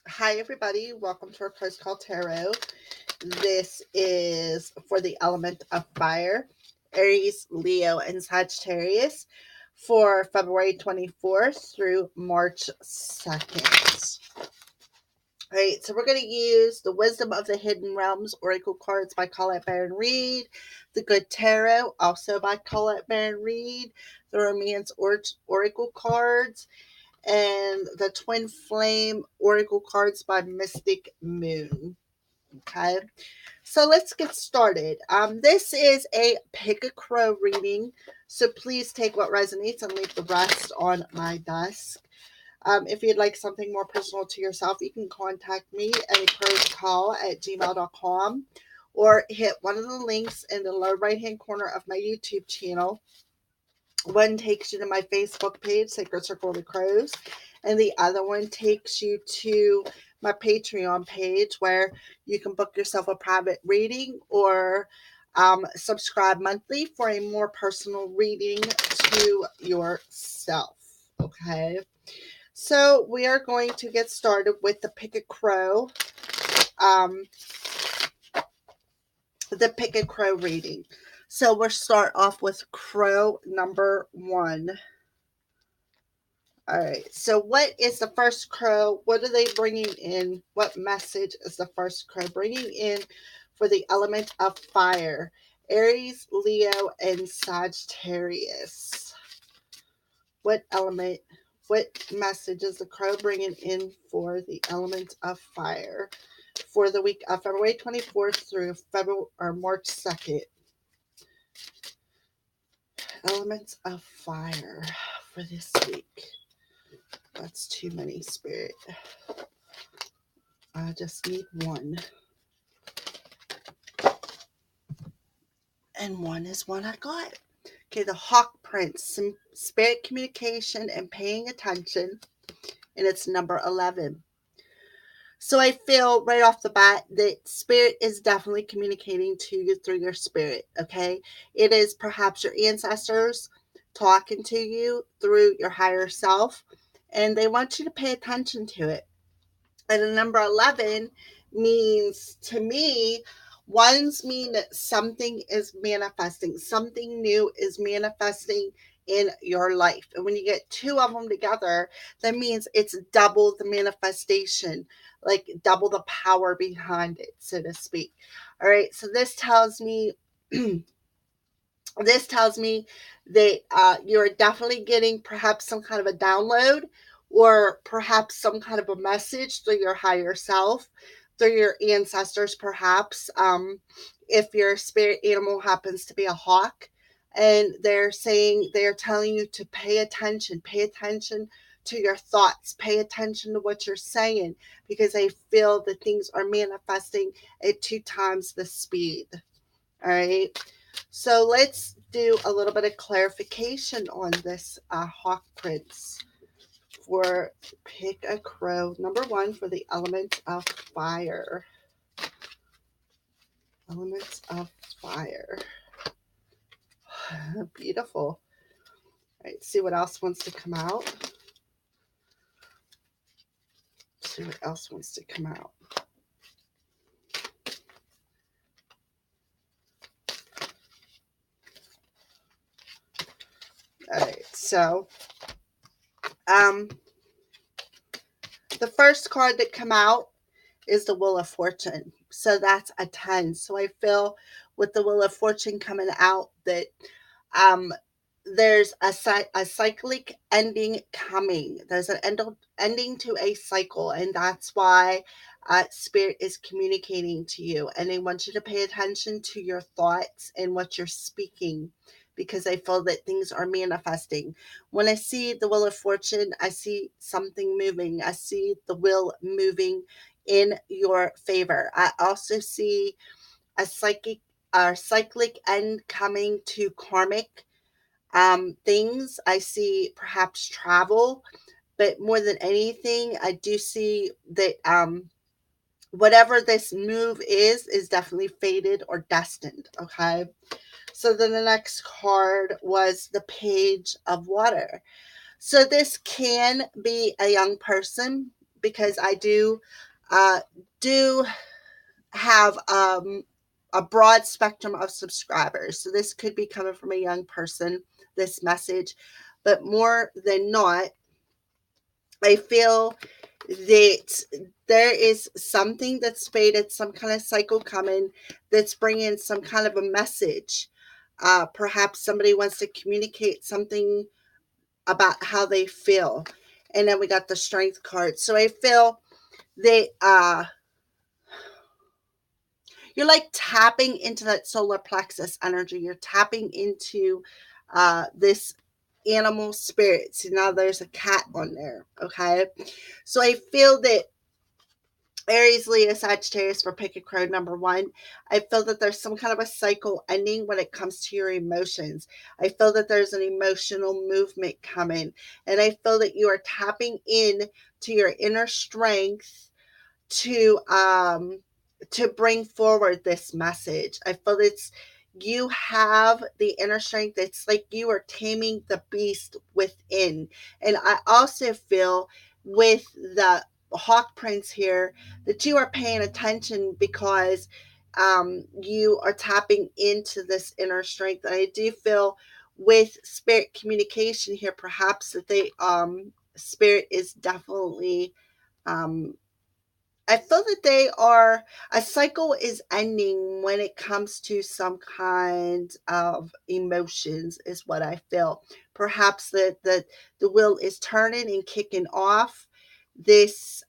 Hi, everybody. Welcome to our post called Tarot. This is for the element of fire, Aries, Leo, and Sagittarius for February 24th through March 2nd. All right, so we're going to use the Wisdom of the Hidden Realms Oracle cards by Colette Baron Reed, the Good Tarot, also by Colette Baron Reed, the Romance Oracle cards, and the Twin Flame Oracle cards by Mystic Moon. Okay, so let's get started. This is a pick a crow reading, so please take what resonates and leave the rest on my desk. If you'd like something more personal to yourself, you can contact me at crowscall@gmail.com or hit one of the links in the lower right hand corner of my YouTube channel. One takes you to my Facebook page, Sacred Circle of the Crows, and the other one takes you to my Patreon page where you can book yourself a private reading or subscribe monthly for a more personal reading to yourself. Okay, so we are going to get started with the Pick a Crow. The Pick a Crow reading. So we'll start off with crow number 1. All right. So, what is the first crow? What are they bringing in? What message is the first crow bringing in for the element of fire? Aries, Leo, and Sagittarius. What element? What message is the crow bringing in for the element of fire for the week of February 24th through February or March 2nd? Elements of fire for this week. That's too many, Spirit. I just need one. And one is one I got. Okay, the Hawk Prince, some spirit communication and paying attention. And it's number 11. So I feel right off the bat that spirit is definitely communicating to you through your spirit, okay? It is perhaps your ancestors talking to you through your higher self, and they want you to pay attention to it. And the number 11 means, to me, ones mean that something is manifesting, something new is manifesting in your life. And when you get two of them together, that means it's double the manifestation, like double the power behind it, so to speak. All right, so this tells me that you're definitely getting perhaps some kind of a download or perhaps some kind of a message through your higher self, through your ancestors, perhaps. If your spirit animal happens to be a hawk, and they're telling you to pay attention to your thoughts, pay attention to what you're saying, because they feel that things are manifesting at 2 times the speed. All right. So let's do a little bit of clarification on this Hawk Prince for Pick a Crow. Number 1 for the element of fire. Elements of fire. Beautiful. All right, see what else wants to come out. See what else wants to come out. All right, so the first card that come out is the Wheel of Fortune. So that's a 10. So I feel with the Wheel of Fortune coming out that there's a cyclic ending coming. There's an ending to a cycle, and that's why Spirit is communicating to you. And they want you to pay attention to your thoughts and what you're speaking, because I feel that things are manifesting. When I see the Wheel of Fortune, I see something moving. I see the wheel moving in your favor. I also see a cyclic end coming to karmic things. I see perhaps travel, but more than anything, I do see that whatever this move is definitely fated or destined. Okay. So then the next card was the Page of Water. So this can be a young person, because I do have a broad spectrum of subscribers. So this could be coming from a young person, this message, but more than not, I feel that there is something that's faded, some kind of cycle coming that's bringing some kind of a message. Perhaps somebody wants to communicate something about how they feel. And then we got the strength card. So I feel that you're like tapping into that solar plexus energy. You're tapping into this animal spirit. See, now there's a cat on there. Okay. So I feel that Aries, Leo, Sagittarius for pick a crowd number one. I feel that there's some kind of a cycle ending when it comes to your emotions. I feel that there's an emotional movement coming. And I feel that you are tapping in to your inner strength to bring forward this message. I feel it's you have the inner strength. It's like you are taming the beast within. And I also feel with the Hawk Prince here that you are paying attention because you are tapping into this inner strength. And I do feel with spirit communication here, perhaps that they spirit is definitely I feel that they are a cycle is ending when it comes to some kind of emotions is what I feel. Perhaps that the wheel is turning and kicking off this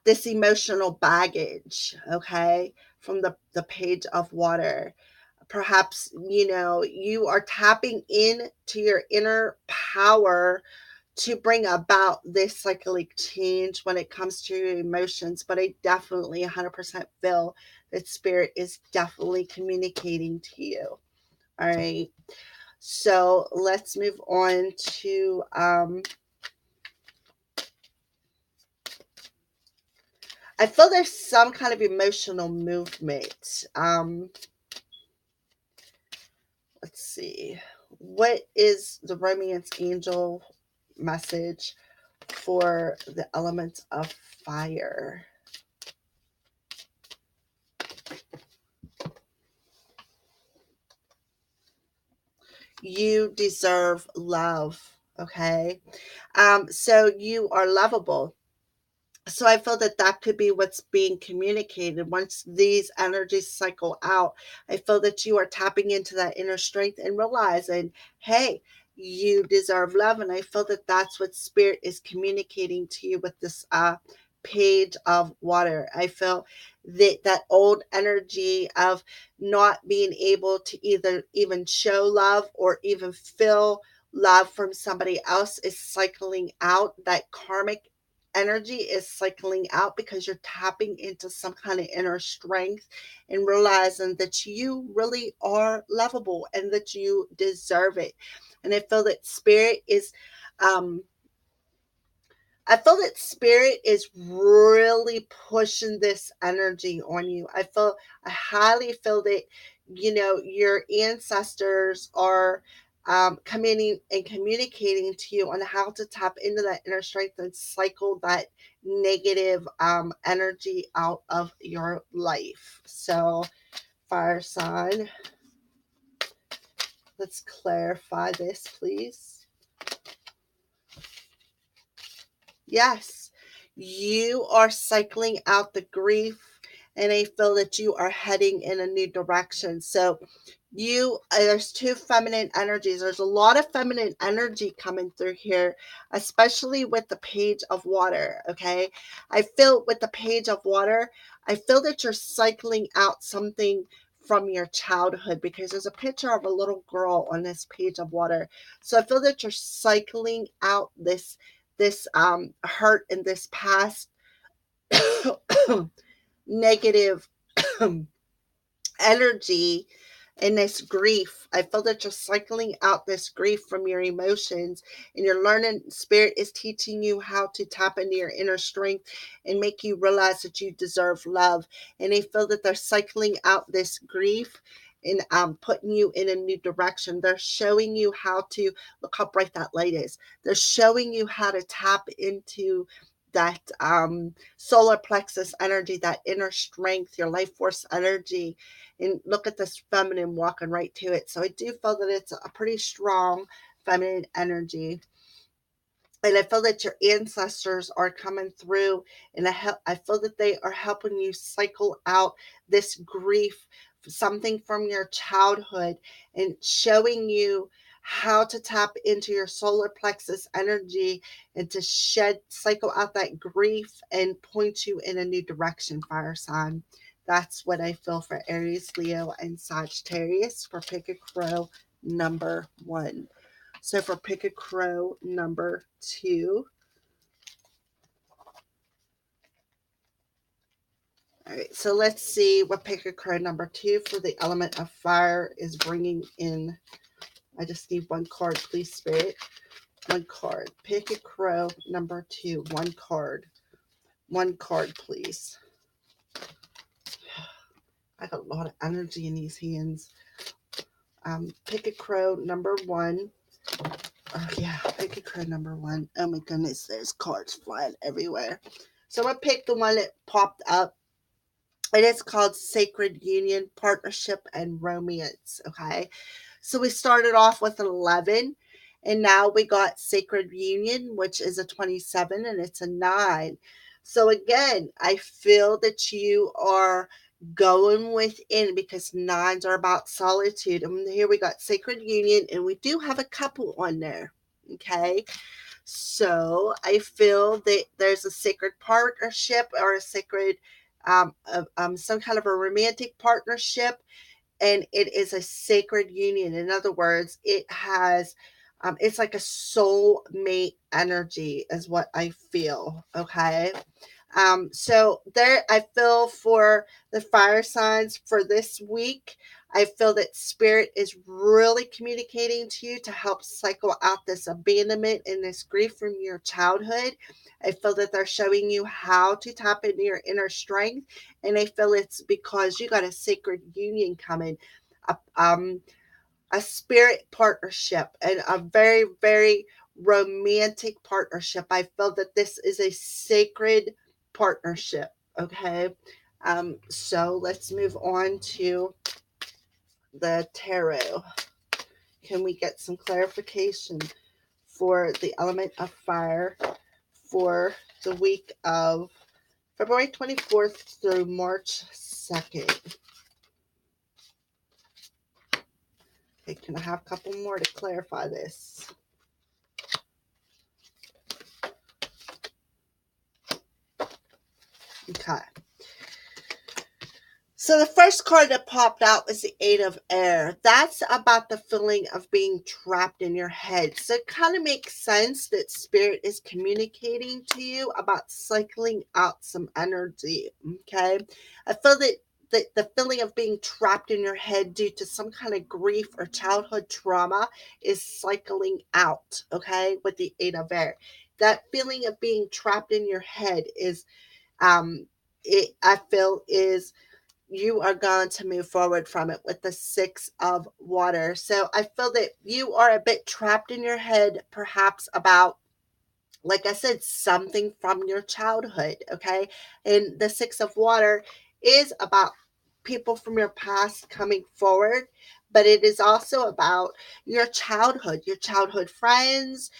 this emotional baggage, okay, from the page of water. Perhaps, you know, you are tapping in to your inner power to bring about this cyclic change when it comes to your emotions. But I definitely 100% feel that spirit is definitely communicating to you. All right. So let's move on to I feel there's some kind of emotional movement. Let's see. What is the romance angel message for the element of fire? You deserve love. Okay. So you are lovable. So I feel that that could be what's being communicated once these energies cycle out. I feel that you are tapping into that inner strength and realizing, hey, you deserve love. And I feel that that's what spirit is communicating to you with this page of water. I feel that that old energy of not being able to either even show love or even feel love from somebody else is cycling out. That karmic energy is cycling out because you're tapping into some kind of inner strength and realizing that you really are lovable and that you deserve it. And I feel that spirit is um I feel that spirit is really pushing this energy on you. I highly feel that, you know, your ancestors are coming and communicating to you on how to tap into that inner strength and cycle that negative energy out of your life. So, fire sign, let's clarify this, please. Yes, you are cycling out the grief, and I feel that you are heading in a new direction. So, there's two feminine energies. There's a lot of feminine energy coming through here, especially with the page of water. Okay, I feel with the page of water, I feel that you're cycling out something from your childhood because there's a picture of a little girl on this page of water. So I feel that you're cycling out this hurt in this past negative energy and this grief. I feel that you're cycling out this grief from your emotions, and you're learning. Spirit is teaching you how to tap into your inner strength and make you realize that you deserve love. And I feel that they're cycling out this grief in putting you in a new direction. They're showing you how to, look how bright that light is. They're showing you how to tap into that solar plexus energy, that inner strength, your life force energy. And look at this feminine walking right to it. So I do feel that it's a pretty strong feminine energy. And I feel that your ancestors are coming through, and I feel that they are helping you cycle out this grief, something from your childhood, and showing you how to tap into your solar plexus energy and to cycle out that grief and point you in a new direction, fire sign. That's what I feel for Aries, Leo, and Sagittarius for Pick a Crow number 1. So for Pick a Crow number 2. All right, so let's see what Pick a Crow number 2 for the element of fire is bringing in. I just need one card, please, Spirit. One card. Pick a Crow number 2. One card. One card, please. I got a lot of energy in these hands. Pick a Crow number 1. Oh, yeah, Pick a Crow number 1. Oh, my goodness, there's cards flying everywhere. So I picked the one that popped up. It is called Sacred Union, Partnership, and Romance, okay? So we started off with an 11, and now we got Sacred Union, which is a 27, and it's a 9. So again, I feel that you are going within, because 9s are about solitude. And here we got Sacred Union, and we do have a couple on there, okay? So I feel that there's a sacred partnership or a sacred, some kind of a romantic partnership, and it is a sacred union. In other words, it has, it's like a soulmate energy, is what I feel. Okay. So there, I feel for the fire signs for this week, I feel that spirit is really communicating to you to help cycle out this abandonment and this grief from your childhood. I feel that they're showing you how to tap into your inner strength. And I feel it's because you got a sacred union coming, a, a spirit partnership, and a very, very romantic partnership. I feel that this is a sacred partnership. Okay. So let's move on to the tarot. Can we get some clarification for the element of fire for the week of February 24th through March 2nd? Okay, can I have a couple more to clarify this? Okay. So the first card that popped out was the Eight of Air. That's about the feeling of being trapped in your head. So it kind of makes sense that spirit is communicating to you about cycling out some energy. Okay. I feel that the feeling of being trapped in your head due to some kind of grief or childhood trauma is cycling out. Okay. With the Eight of Air. That feeling of being trapped in your head is, I feel is, you are going to move forward from it with the Six of Water. So I feel that you are a bit trapped in your head, perhaps about, like I said, something from your childhood. Okay. And the Six of Water is about people from your past coming forward, but it is also about your childhood friends,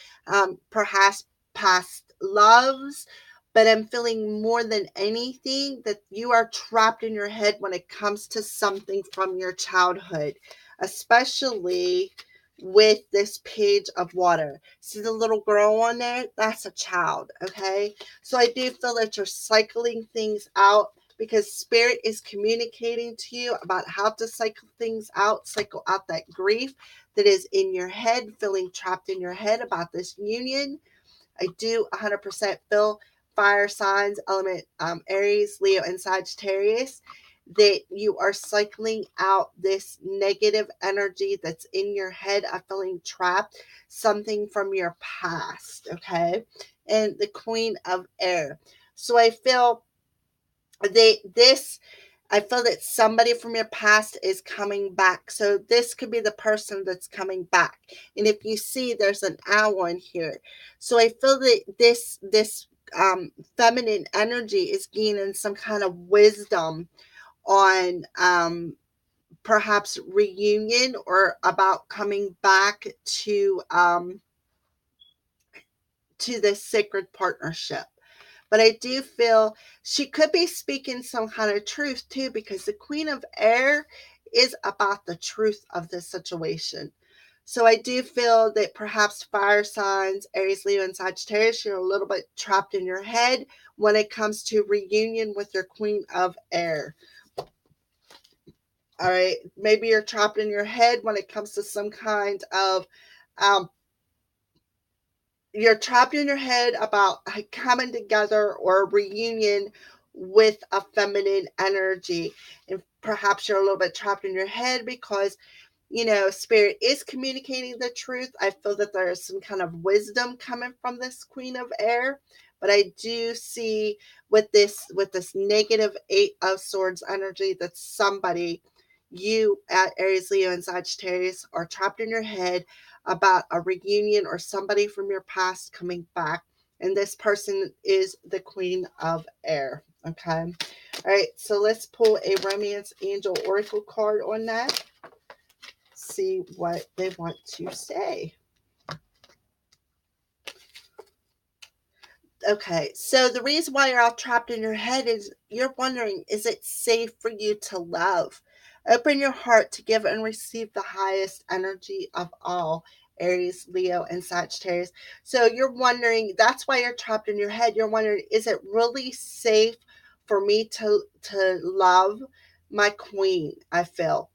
perhaps past loves. But I'm feeling more than anything that you are trapped in your head when it comes to something from your childhood, especially with this Page of Water. See the little girl on there? That's a child, okay? So I do feel that you're cycling things out, because spirit is communicating to you about how to cycle things out, cycle out that grief that is in your head, feeling trapped in your head about this union. I do 100% feel fire signs, element Aries, Leo, and Sagittarius, that you are cycling out this negative energy that's in your head of feeling trapped, something from your past, okay? And the Queen of Air. So I feel that this I feel that somebody from your past is coming back. So this could be the person that's coming back. And if you see, there's an owl in here. So I feel that feminine energy is gaining some kind of wisdom on perhaps reunion or about coming back to this sacred partnership. But I do feel she could be speaking some kind of truth too, because the Queen of Air is about the truth of this situation. So I do feel that perhaps fire signs, Aries, Leo, and Sagittarius, you're a little bit trapped in your head when it comes to reunion with your Queen of Air. All right. Maybe you're trapped in your head when it comes to some kind of um, you're trapped in your head about coming together or a reunion with a feminine energy. And perhaps you're a little bit trapped in your head because, spirit is communicating the truth. I feel that there is some kind of wisdom coming from this Queen of Air. But I do see with this negative Eight of Swords energy that somebody, you at Aries, Leo, and Sagittarius, are trapped in your head about a reunion or somebody from your past coming back. And this person is the Queen of Air. Okay. All right. So let's pull a Romance Angel Oracle card on that. See what they want to say. Okay, so the reason why you're all trapped in your head is you're wondering, is it safe for you to love? Open your heart to give and receive the highest energy of all, Aries, Leo, and Sagittarius. So you're wondering, that's why you're trapped in your head. You're wondering, is it really safe for me to love my queen? I feel.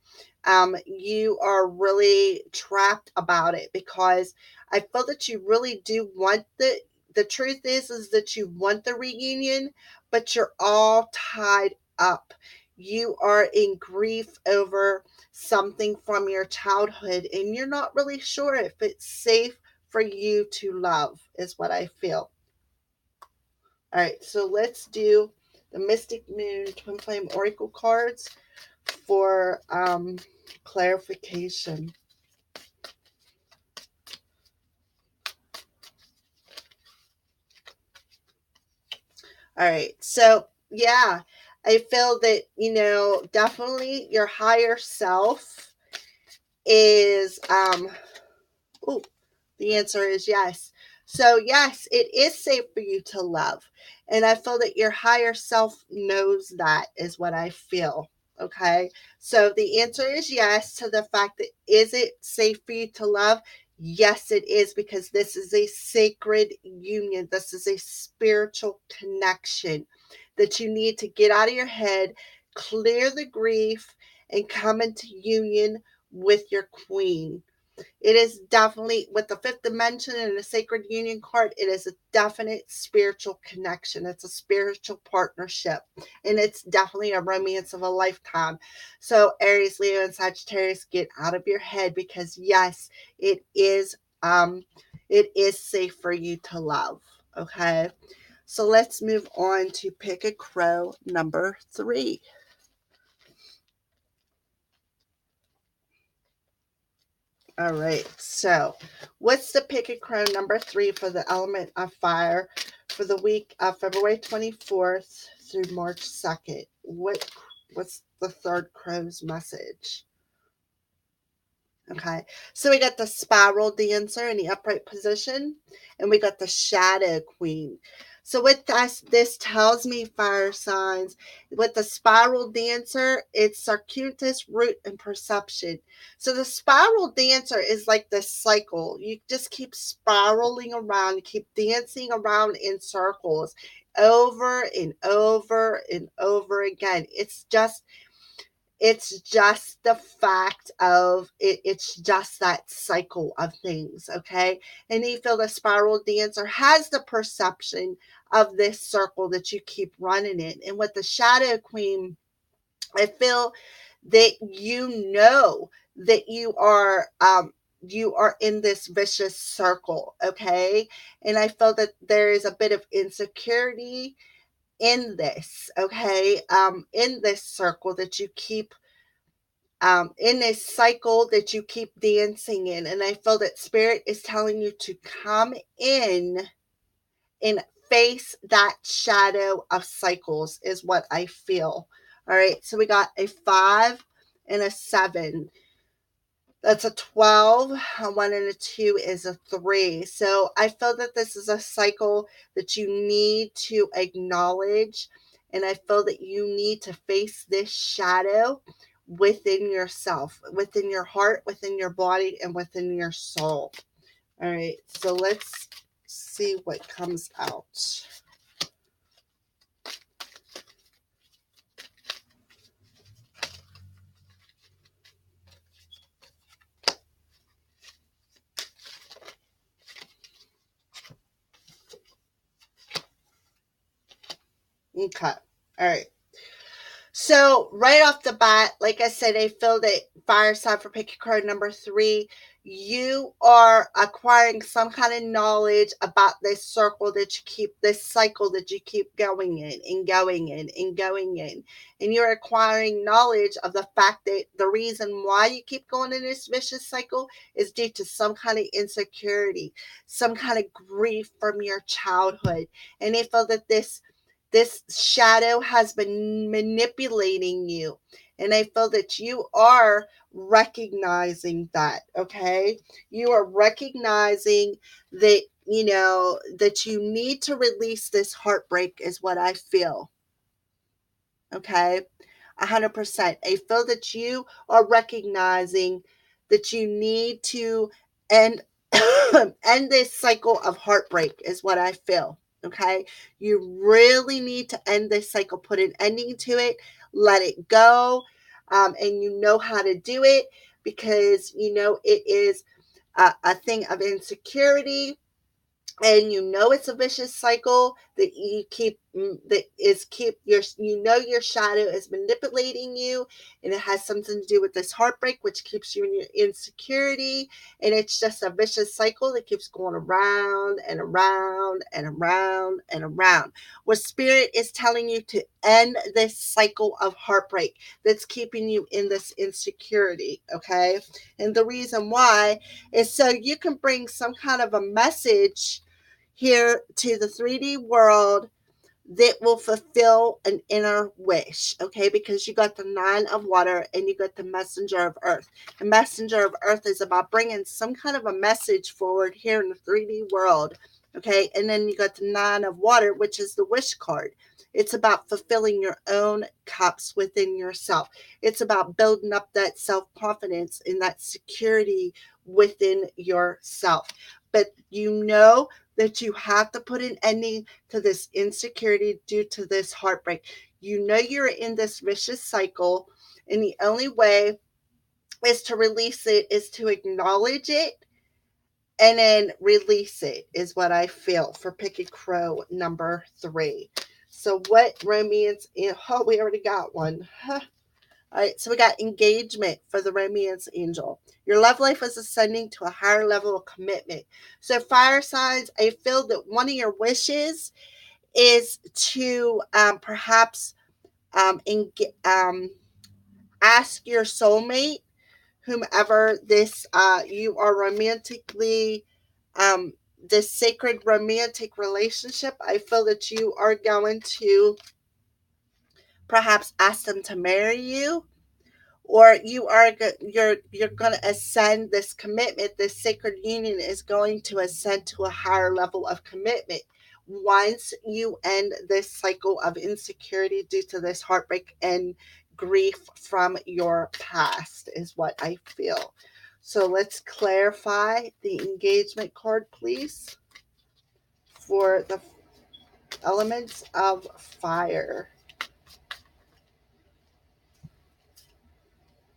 You are really trapped about it because I feel that you really do want the truth is that you want the reunion, but you're all tied up. You are in grief over something from your childhood, and you're not really sure if it's safe for you to love, is what I feel. All right, so let's do the Mystic Moon Twin Flame Oracle cards for clarification. All right. So, yeah, I feel that, definitely your higher self is oh, the answer is yes. So, yes, it is safe for you to love. And I feel that your higher self knows that, is what I feel. Okay. So, the answer is yes to the fact that is it safe for you to love? Yes, it is, because this is a sacred union. This is a spiritual connection that you need to get out of your head, clear the grief, and come into union with your queen. It is definitely, with the fifth dimension and the sacred union card, it is a definite spiritual connection. It's a spiritual partnership, and it's definitely a romance of a lifetime. So Aries, Leo, and Sagittarius, get out of your head, because yes, it is safe for you to love. Okay. So let's move on to Pick a Crow number 3. All right. So, what's the Pick a Crow number 3 for the element of fire for the week of February 24th through March 2nd? What's the third crow's message? Okay, so we got the spiral dancer in the upright position, and we got the shadow queen. So with this tells me, fire signs, with the spiral dancer, it's circuitous root and perception. So the spiral dancer is like this cycle. You just keep spiraling around, you keep dancing around in circles over and over and over again. It's just the fact of it. It's just that cycle of things. Okay. And you feel the spiral dancer has the perception of this circle that you keep running in. And with the shadow queen, I feel that that you are in this vicious circle. Okay. And I feel that there is a bit of insecurity in this, okay? In this circle that you keep, in this cycle that you keep dancing in. And I feel that Spirit is telling you to come in and face that shadow of cycles, is what I feel. All right, so we got a 5 and a 7. That's a 12. A 1 and a 2 is a 3. So I feel that this is a cycle that you need to acknowledge. And I feel that you need to face this shadow within yourself, within your heart, within your body, and within your soul. All right, so let's see what comes out. Okay. All right. So right off the bat, like I said, I feel that fire sign for pick card number 3, you are acquiring some kind of knowledge about this circle that you keep, this cycle that you keep going in and going in and going in. And you're acquiring knowledge of the fact that the reason why you keep going in this vicious cycle is due to some kind of insecurity, some kind of grief from your childhood. And I feel that this shadow has been manipulating you. And I feel that you are recognizing that, okay? You are recognizing that, that you need to release this heartbreak, is what I feel, okay? 100%. I feel that you are recognizing that you need to end end this cycle of heartbreak, is what I feel. Okay. You really need to end this cycle, put an ending to it, let it go. And you know how to do it, because it is a thing of insecurity, and it's a vicious cycle that you keep, your shadow is manipulating you, and it has something to do with this heartbreak, which keeps you in your insecurity. And it's just a vicious cycle that keeps going around and around and around and around, where Spirit is telling you to end this cycle of heartbreak that's keeping you in this insecurity. Okay. And the reason why is so you can bring some kind of a message here to the 3D world that will fulfill an inner wish, okay? Because you got the 9 of water and you got the messenger of earth. The messenger of earth is about bringing some kind of a message forward here in the 3D world, okay? And then you got the 9 of water, which is the wish card. It's about fulfilling your own cups within yourself. It's about building up that self-confidence and that security within yourself. But that you have to put an ending to this insecurity due to this heartbreak. You're in this vicious cycle, and the only way is to release it, is to acknowledge it, and then release it, is what I feel for Pick a Crow number 3. So what romance? Oh, we already got one. Huh. All right, so we got engagement for the romance angel. Your love life is ascending to a higher level of commitment. So fire signs, I feel that one of your wishes is to perhaps ask your soulmate, whomever this you are romantically, this sacred romantic relationship. I feel that you are going to perhaps ask them to marry you, or you're going to ascend this commitment. This sacred union is going to ascend to a higher level of commitment once you end this cycle of insecurity due to this heartbreak and grief from your past, is what I feel. So let's clarify the engagement card, please, for the elements of fire.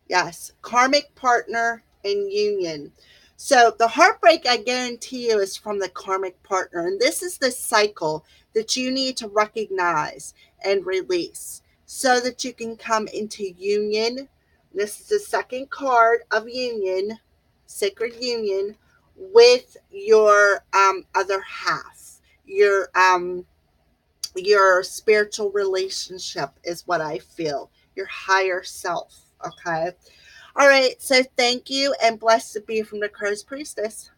Yes, karmic partner and union. So the heartbreak, I guarantee you, is from the karmic partner. And this is the cycle that you need to recognize and release so that you can come into union. This is the second card of union, sacred union, with your other half, your your spiritual relationship is what I feel. Your higher self. Okay. All right. So thank you and blessed be from the Crow's Priestess.